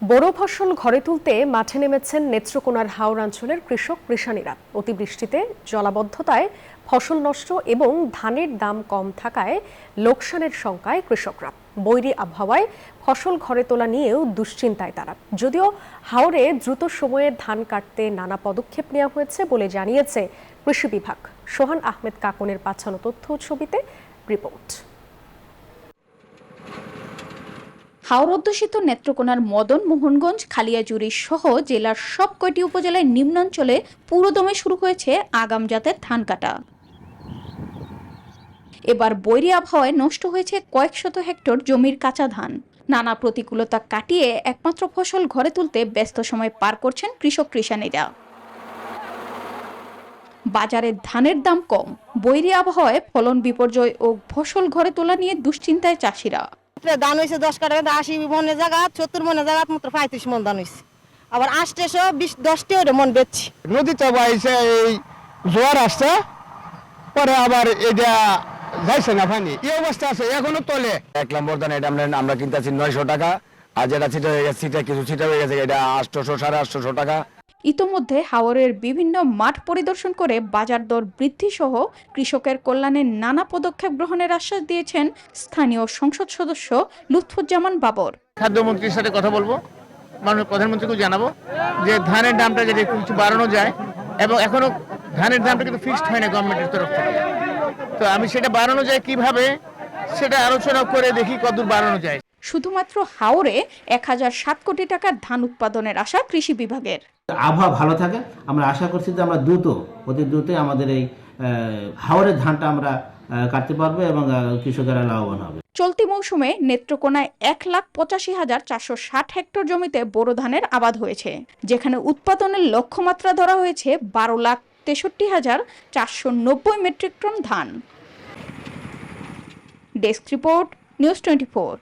বোরো ফসল ঘরে তুলতে মাঠে নেমেছেন নেত্রকোনার হাওর অঞ্চলের কৃষক কৃষানীরা। অতিবৃষ্টিতে জলাবদ্ধতায় ফসল নষ্ট এবং ধানের দাম কম থাকায় লোকসানের শঙ্কায় কৃষকরা। বৈরী আবহাওয়ায় ফসল ঘরে তোলা নিয়েও দুশ্চিন্তায় তারা। যদিও হাওরে দ্রুত সময়ে ধান কাটতে নানা পদক্ষেপ নেওয়া হয়েছে বলে জানিয়েছে কৃষি বিভাগ। সোহান আহমেদ কাকনের পাঠানো তথ্য ছবিতে রিপোর্ট। হাওর অধ্যুষিত নেত্রকোনার মদন মোহনগঞ্জ, খালিয়াজুড়ি সহ জেলার সব কয়টি উপজেলায় নিম্নাঞ্চলে পুরোদমে শুরু হয়েছে আগাম জাতের ধান কাটা। এবার বৈরী আবহাওয়ায় নষ্ট হয়েছে কয়েক শত হেক্টর জমির কাঁচা ধান। নানা প্রতিকূলতা কাটিয়ে একমাত্র ফসল ঘরে তুলতে ব্যস্ত সময় পার করছেন কৃষক কৃষানীরা। বাজারে ধানের দাম কম, বৈরী আবহাওয়ায় ফলন বিপর্যয় ও ফসল ঘরে তোলা নিয়ে দুশ্চিন্তায় চাষিরা। ধান হয়েছে 10 কাঠা, 80 মনের জায়গা 70 মনের জায়গা মাত্র 35 মন ধান হয়েছে। আবার 820 মন বেচছি। নদীতে বাইছে এই জোয়ার আসছে, পরে আবার এটা যাইছে না পানি, এই অবস্থা আছে এখনো তলে। 1 নম্বর ধান এটা আমরা কিনতেছি 900 টাকা, আর যেটা ছিটা হয়ে গেছে কিছু ছিটা হয়ে গেছে এটা 800 850 টাকা। ইতোমধ্যে হাওরের বিভিন্ন মাঠ পরিদর্শন করে বাজার দর বৃদ্ধি সহ কৃষকের কল্যাণে নানা পদক্ষেপ গ্রহণের আশ্বাস দিয়েছেন স্থানীয় সংসদ সদস্য লুৎফুজ্জামান বাবর। খাদ্যমন্ত্রীর সাথে কথা বলবো, মাননীয় প্রধানমন্ত্রীকে জানাবো যে ধানের দামটা যদি কিছু বাড়ানো যায়, এবং এখনো ধানের দামটা কিন্তু ফিক্সড হয় না গভর্নমেন্টের তরফ থেকে। তো আমি সেটা বাড়ানো যায় কিভাবে সেটা আলোচনা করে দেখি কতদূর বাড়ানো যায়। শুধুমাত্র হাওরে 1007 কোটি টাকার ধান উৎপাদনের আশা কৃষি বিভাগের। আবহাওয়া ভালো থাকে, আমরা আশা করছি যে আমরা অতি দ্রুতই আমাদের এই হাওরের ধানটা আমরা কাটতে পারবো এবং কৃষকেরা লাভবান হবে। চলতি মৌসুমে নেত্রকোনায় 1,85,460 হেক্টর জমিতে বোরো ধানের আবাদ হয়েছে, যেখানে উৎপাদনের লক্ষ্যমাত্রা ধরা হয়েছে 12,63,490 মেট্রিক টন ধান। Desk report, news 24।